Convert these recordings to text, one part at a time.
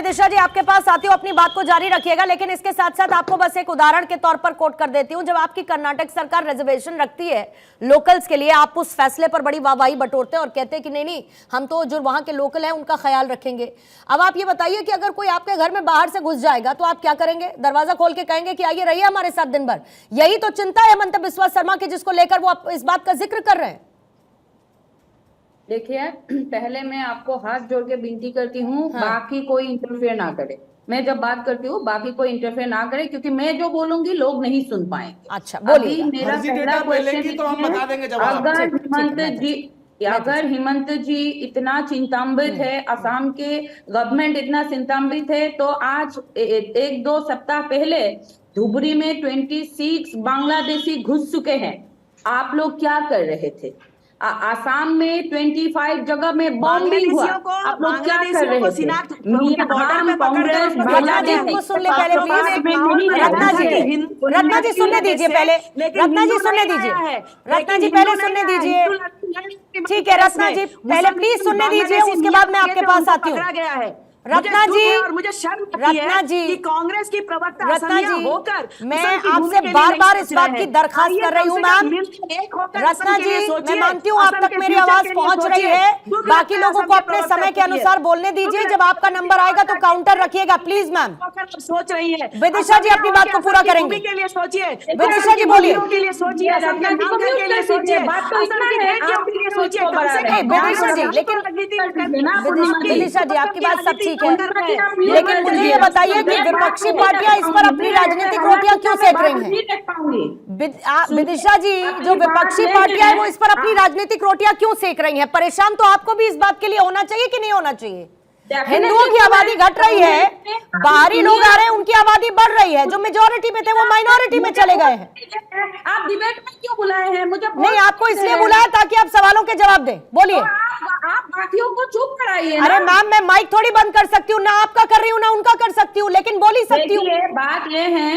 विदिशा जी आपके पास आती हूँ, अपनी बात को जारी रखिएगा, लेकिन इसके साथ साथ आपको बस एक उदाहरण के तौर पर कोट कर देती हूँ। जब आपकी कर्नाटक सरकार रिजर्वेशन रखती है लोकल्स के लिए, आप उस फैसले पर बड़ी वाहवाही बटोरते हैं और कहते हैं कि नहीं नहीं हम तो जो वहां के लोकल हैं उनका ख्याल रखेंगे। अब आप ये बताइए कि अगर कोई आपके घर में बाहर से घुस जाएगा तो आप क्या करेंगे? दरवाजा खोल के कहेंगे कि आइए रहिए हमारे साथ दिन भर? यही तो चिंता है हेमंत बिस्वा शर्मा की, जिसको लेकर वो इस बात का जिक्र कर रहे हैं। देखिए, पहले मैं आपको हाथ जोड़ के विनती करती हूँ, हाँ। बाकी कोई इंटरफेयर ना करे। मैं जब बात करती हूँ बाकी कोई इंटरफेयर ना करे, क्योंकि मैं जो बोलूंगी लोग नहीं सुन पाएंगे। अच्छा बोलिए। मेरा पहला क्वेश्चन, तो हम बता देंगे जवाब। अगर हेमंत जी इतना चिंतान्वित है, असम के गवर्नमेंट इतना चिंतान्वित है, तो आज एक दो सप्ताह पहले धुबरी में 26 बांग्लादेशी घुस चुके हैं। आप लोग क्या कर रहे थे? आसाम में 25 जगह में बॉम्बिंग हुआ। आप लोग क्या कर रहे थे? सुन ले पहले प्लीज। रत्ना जी सुनने दीजिए पहले। रत्ना जी सुनने दीजिए। रत्ना जी पहले सुनने दीजिए। ठीक है रत्ना जी पहले प्लीज सुनने दीजिए, उसके बाद मैं आपके पास आती हूँ। रत्ना जी और मुझे शर्म आती है कि कांग्रेस की प्रवक्ता रत्ना जी होकर मैं आपसे बार बार इस बात की दरखास्त कर रही हूँ मैम। रत्ना जी मैं मानती हूँ आप तक मेरी आवाज पहुंच रही है, बाकी लोगों को अपने समय के अनुसार बोलने दीजिए। जब आपका नंबर आएगा तो काउंटर रखिएगा प्लीज मैम। सोच रही है विदिशा जी अपनी बात को पूरा करेंगे। विदिशा जी बोलिए। विदिशा जी लेकिन विदिशा जी आपकी बात सब ठीक है, लेकिन मुझे ये बताइए कि विपक्षी पार्टियां इस पर अपनी राजनीतिक रोटियां क्यों सेक रही हैं? विदिशा जी जो विपक्षी पार्टियां हैं वो इस पर अपनी राजनीतिक रोटियां क्यों सेक रही हैं? परेशान तो आपको भी इस बात के लिए होना चाहिए कि नहीं होना चाहिए? हिंदुओं की आबादी घट रही है, बाहरी लोग आ रहे हैं, उनकी आबादी बढ़ रही है, जो मेजोरिटी में थे वो माइनॉरिटी में चले गए हैं। आप डिबेट में क्यों बुलाए हैं मुझे? नहीं आपको इसलिए बुलाया ताकि आप सवालों के जवाब दें। बोलिए। आप बाकियों को चुप कराइए। अरे मैम मैं माइक थोड़ी बंद कर सकती हूँ, ना आपका कर रही हूँ ना उनका कर सकती हूँ, लेकिन बोल ही सकती हूँ। बात ये है,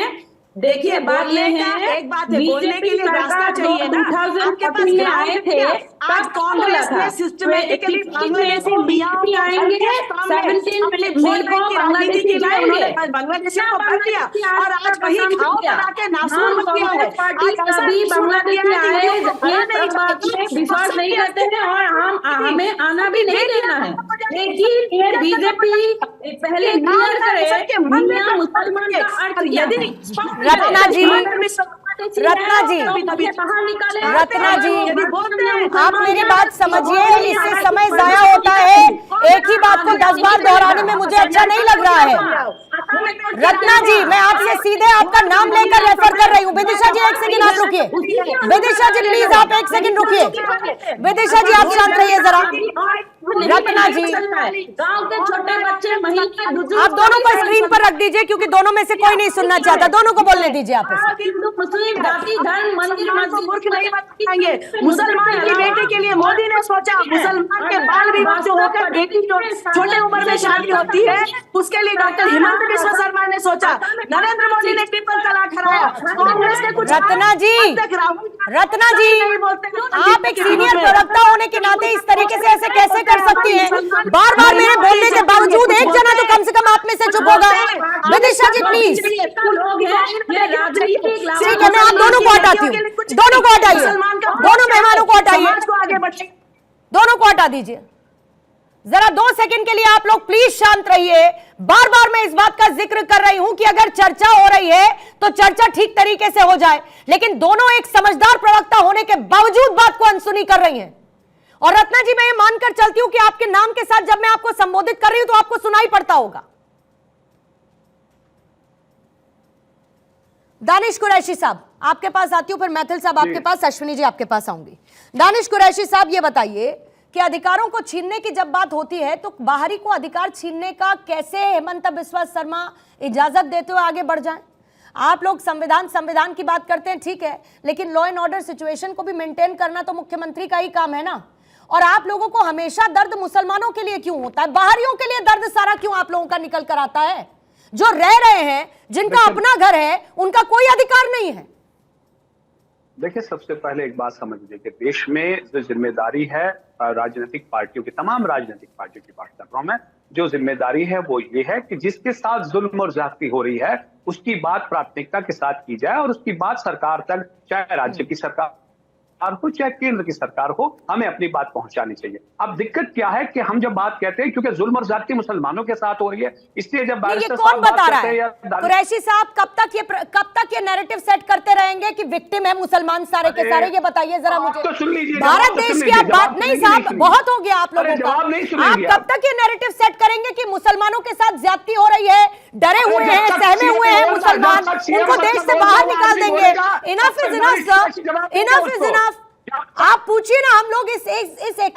देखिए बात ये है, एक बात है बोलने के लिए रास्ता चाहिए ना। आपके पास आए थे, आज कांग्रेस ने सिस्टमैटिकली बांग्लादेशी मियां आएंगे, 17 मई को बांग्लादेशी के लिए उन्होंने बांग्लादेशियों को भर दिया और आज वही घाव पर आके नासूर मच गया है। आज सभी बांग्लादेशी आए विश्वास नहीं करते हैं और हमें आना भी नहीं देना है। लेकिन ये बीजेपी पहले क्लियर करे मियां मुसलमान का अर्थ यदि रत्ना जी रत्ना जी रत्ना जी आप मेरी बात समझिए, इससे समय जाया होता है। एक ही बात को 10 बार दोहराने में मुझे अच्छा नहीं लग रहा है। रत्ना जी मैं आपसे सीधे आपका नाम लेकर रेफर कर रही हूँ। विदिशा जी 1 सेकंड आप रुकिए। विदिशा जी प्लीज आप 1 सेकंड रुकिए। विदिशा जी आप शांत रहिए जरा। रत्ना जी गांव के छोटे बच्चे, महिला, आप दोनों को स्क्रीन पर रख दीजिए क्योंकि दोनों में से कोई नहीं सुनना चाहता। दोनों को बोलने दीजिए आप। हिंदू मुस्लिम जाति धर्म मंदिर मूर्ख नहीं बताएंगे। मुसलमान की बेटी के लिए मोदी ने सोचा, मुसलमान के बाल विवाह जो होकर बेटी जो छोटे उम्र में शादी होती है उसके लिए डॉक्टर हेमंत बिस्वा शर्मा ने सोचा। नरेंद्र मोदी ने ट्रिपल तलाक हराया। कांग्रेस ने कुछ रत्ना जी आप एक सीनियर प्रवक्ता होने के नाते इस तरीके से ऐसे कैसे कर सकती हैं? बार बार मेरे बोलने के बावजूद एक जना तो कम से कम आप में से चुप होगा। विदिशा जी प्लीज। ठीक है मैं आप दोनों को हटाती हूँ। दोनों को हटाइए, दोनों मेहमानों को हटाइए, दोनों को हटा दीजिए। जरा 2 सेकंड के लिए आप लोग प्लीज शांत रहिए। बार बार मैं इस बात का जिक्र कर रही हूं कि अगर चर्चा हो रही है तो चर्चा ठीक तरीके से हो जाए, लेकिन दोनों एक समझदार प्रवक्ता होने के बावजूद बात को अनसुनी कर रही हैं। और रत्ना जी मैं ये मानकर चलती हूं कि आपके नाम के साथ जब मैं आपको संबोधित कर रही हूं तो आपको सुनाई पड़ता होगा। दानिश कुरैशी साहब आपके पास आती हूं, फिर मैथिल साहब आपके पास, अश्विनी जी आपके पास आऊंगी। दानिश कुरैशी साहब ये बताइए कि अधिकारों को छीनने की जब बात होती है तो बाहरी को अधिकार छीनने का कैसे हेमंत बिस्वा शर्मा इजाजत देते हुए आगे बढ़ जाएं? आप लोग संविधान की बात करते हैं ठीक है, लेकिन लॉ एंड ऑर्डर सिचुएशन को भी मेंटेन करना तो मुख्यमंत्री का ही काम है ना। और आप लोगों को हमेशा दर्द मुसलमानों के लिए क्यों होता है? बाहरियों के लिए दर्द सारा क्यों आप लोगों का निकल कर आता है? जो रह रहे हैं, जिनका अपना घर है, उनका कोई अधिकार नहीं है। देखिए सबसे पहले एक बात समझ लीजिए कि देश में जो जिम्मेदारी है राजनीतिक पार्टियों की, तमाम राजनीतिक पार्टियों की बात कर रहा हूं मैं, जो जिम्मेदारी है वो ये है कि जिसके साथ जुल्म और ज्यादती हो रही है उसकी बात प्राथमिकता के साथ की जाए और उसकी बात सरकार तक, चाहे राज्य की सरकार हो चाहे केंद्र की सरकार हो, हमें अपनी बात पहुंचानी चाहिए। अब दिक्कत क्या है कि हम जब बात कहते हैं, क्योंकि जुल्म और ज्यादती मुसलमानों के साथ हो रही है, इसलिए जब ये कौन बता रहा है? कुरैशी साहब कब तक ये नैरेटिव सेट करते रहेंगे कि विक्टिम है मुसलमान सारे के सारे? ये बताइए जरा मुझे। तो सुन लीजिए, भारत देश की आप बात नहीं साहब, बहुत हो गया आप लोगों का। आप कब तक ये नैरेटिव सेट करेंगे कि मुसलमानों के साथ ज्यादती हो रही है, डरे हुए हैं, सहमे हुए हैं मुसलमान, उनको देश से बाहर निकाल देंगे? Enough is enough sir, enough is enough. आप पूछिए ना, हम लोग इस ऐसे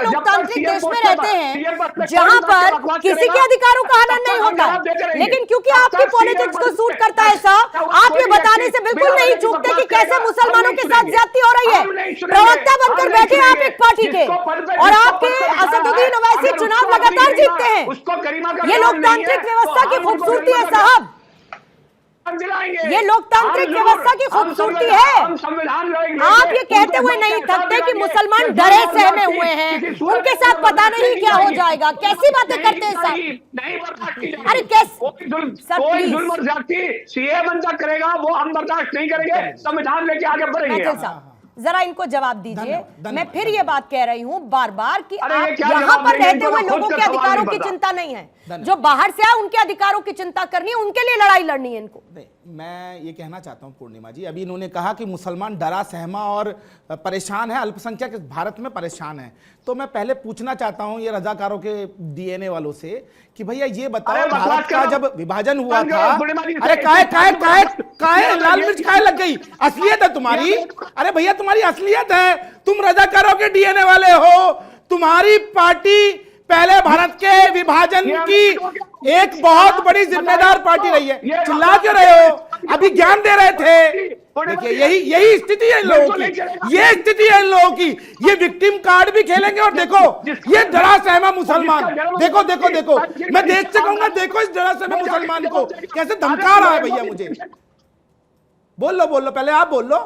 लोकतांत्रिक देश में रहते हैं जहां पर किसी के अधिकारों का हनन नहीं होता, लेकिन क्योंकि आपकी पॉलिटिक्स को सूट करता है साहब, आप ये बताने से बिल्कुल नहीं चूकते कि कैसे मुसलमानों के साथ ज्यादती हो रही है। प्रवक्ता बनकर बैठे आप एक पार्टी के, और आपके असदुद्दीन ओवैसी चुनाव लगातार जीतते हैं। ये लोकतांत्रिक व्यवस्था की खूबसूरती है साहब, ये लोकतांत्रिक व्यवस्था की खूबसूरती है। आप ये कहते हुए नहीं थकते कि मुसलमान डरे सहमे हुए हैं, उनके साथ पता नहीं क्या हो जाएगा। कैसी बातें करते हैं साहब? अरे कैसे सीए बंदा करेगा वो हम बर्दाश्त नहीं करेंगे, संविधान लेके आगे बढ़ेंगे। जरा इनको जवाब दीजिए। मैं फिर ये बात कह रही हूं बार बार कि आप यहाँ पर रहते हुए लोगों के अधिकारों की चिंता नहीं है, जो बाहर से आए उनके अधिकारों की चिंता करनी है, उनके लिए लड़ाई लड़नी है इनको। मैं ये कहना चाहता हूं पूर्णिमा जी, अभी इन्होंने कहा कि मुसलमान डरा सहमा और परेशान है, अल्पसंख्यक भारत में परेशान है। तो मैं पहले पूछना चाहता हूं ये रजाकारों के डीएनए वालों से कि भैया ये बताओ, भारत का जब विभाजन हुआ था, अरे काहे लाल मिर्च काहे लग गई? असलियत है तुम्हारी, अरे भैया तुम्हारी असलियत है, तुम रजाकारों के डीएनए वाले हो। तुम्हारी पार्टी पहले भारत के विभाजन की एक बहुत बड़ी जिम्मेदार पार्टी रही है। चिल्ला क्यों रहे हो? अभी ज्ञान दे रहे थे। देखिए यही स्थिति है इन लोगों की, ये स्थिति है इन लोगों की। ये विक्टिम कार्ड भी खेलेंगे और देखो ये डरा सहमा मुसलमान, देखो देखो देखो, मैं देख से कहूंगा देखो इस डरा सहमा मुसलमान को कैसे धमका रहा है। भैया मुझे बोल लो, पहले आप बोल लो,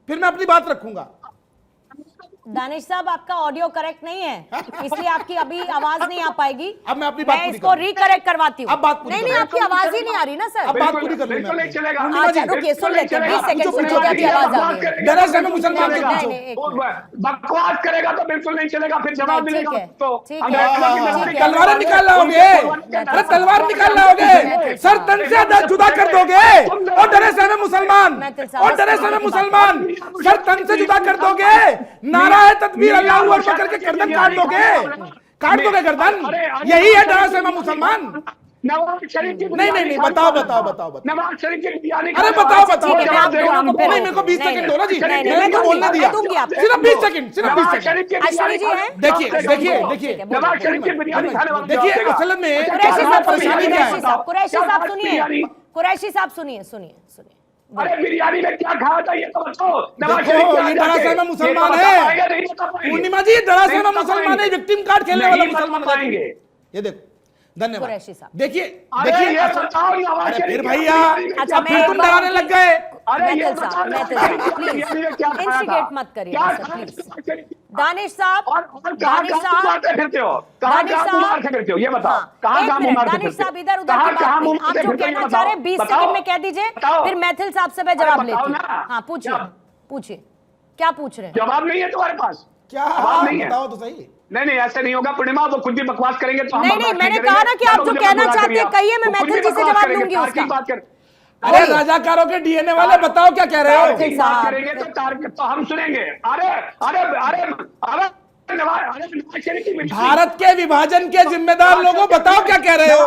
फिर मैं अपनी बात रखूंगा। दानिश साहब आपका ऑडियो करेक्ट नहीं है, इसलिए आपकी अभी आवाज नहीं आ पाएगी। अब मैं अपनी बात मैं इसको रिकरेक्ट करवाती हूँ। अब बात नहीं, आपकी आवाज ही नहीं आ रही ना सर। अब बात पूरी कर लूं मैं। अच्छा रुकिए, सुन लेते हैं, 20 सेकंड सुन लेते हैं, आपकी आवाज आ गई है। डरा सहमा मुसलमान के बकवास करेगा तो बिल्कुल नहीं चलेगा, फिर जवाब मिलेगा तो तलवार निकाल लाओगे, अरे तलवार निकाल लाओगे, सर तन से जुदा कर दोगे। और डरे सहमे मुसलमान, और डरे सहमे मुसलमान, सर तन से जुदा कर दोगे। नारा है तकबीर अल्लाहू अकबर करके गर्दन काट दोगे गर्दन। यही है डरा सहमा मुसलमान। नवाज शरीफ की नहीं बताओ नवाज शरीफ की बिरयानी, अरे बताओ नहीं, मेरे को 20 सेकंड दो ना जी, मैंने तो बोलने दिया, सिर्फ 20 सेकंड। देखिए नवाज शरीफ की बिरयानी खाने वाले, देखिए असल में परेशानी क्या है? कुरैशी साहब सुनिए, कुरैशी साहब सुनिए। अरे बिरयानी में क्या खाया था ये तो बताओ। देखो ये डरा सहमा मुसलमान है पूर्णिमा जी, डरा सहमा मुसलमान है, विक्टिम कार्ड खेलने वाला मुसलमान है। ये देखो, धन्यवाद। देखिए अरे फिर भैया अच्छा फिर तुम डराने लग गए। इंस्टिगेट मत करिए दानिश साहब। दानिश साहब इधर उधर आप जो कहना चाह रहे हैं 20 सेकंड में कह दीजिए, फिर मैथिल साहब से मैं जवाब लेती हूँ। हाँ पूछिए क्या पूछ रहे हैं? जवाब नहीं है तुम्हारे पास? क्या नहीं है? बताओ तो सही। नहीं ऐसे नहीं होगा पूर्णिमा, वो खुद भी बकवास करेंगे तो हम नहीं, मैंने कहा ना कि आप जो कहना चाहते हैं कहिए, मैं मैथिल जी से जवाब लूंगी उसका। अरे रजाकारों के डीएनए वाले बताओ क्या कह रहे हो? करेंगे तो हम सुनेंगे। अरे भारत के विभाजन के जिम्मेदार लोगों बताओ क्या कह रहे हो?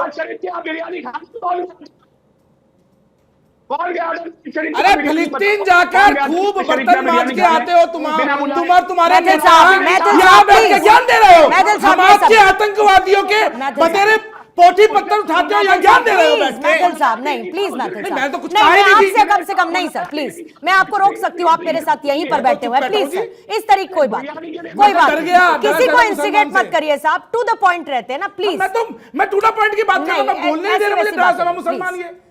अरे फिलिस्तीन जाकर खूब बर्तन मांज के आते हो तुम और तुम्हारे नेता यहाँ बैठ के ज्ञान दे रहे हो। समाज के आतंकवादियों के बतेरे पोटी पत्थर उठाते हो, यहाँ ज्ञान दे रहे हो बैठ के। मैथिल साहब नहीं, प्लीज मैथिल साहब, मैं तो कुछ नहीं, मैं आपसे कम से कम नहीं सर, प्लीज मैं आपको रोक सकती हूँ, आप मेरे साथ यहीं पर बैठे हुए हैं, प्लीज सर इस तरीके कोई बात किसी को इंस्टिगेट मत करिए साहब, टू द पॉइंट रहते हैं ना प्लीज। मैं टू द पॉइंट की बात कर रहा हूँ, मैं बोलने नहीं दे रहा मुझे डरा सहमा मुसलमान ये।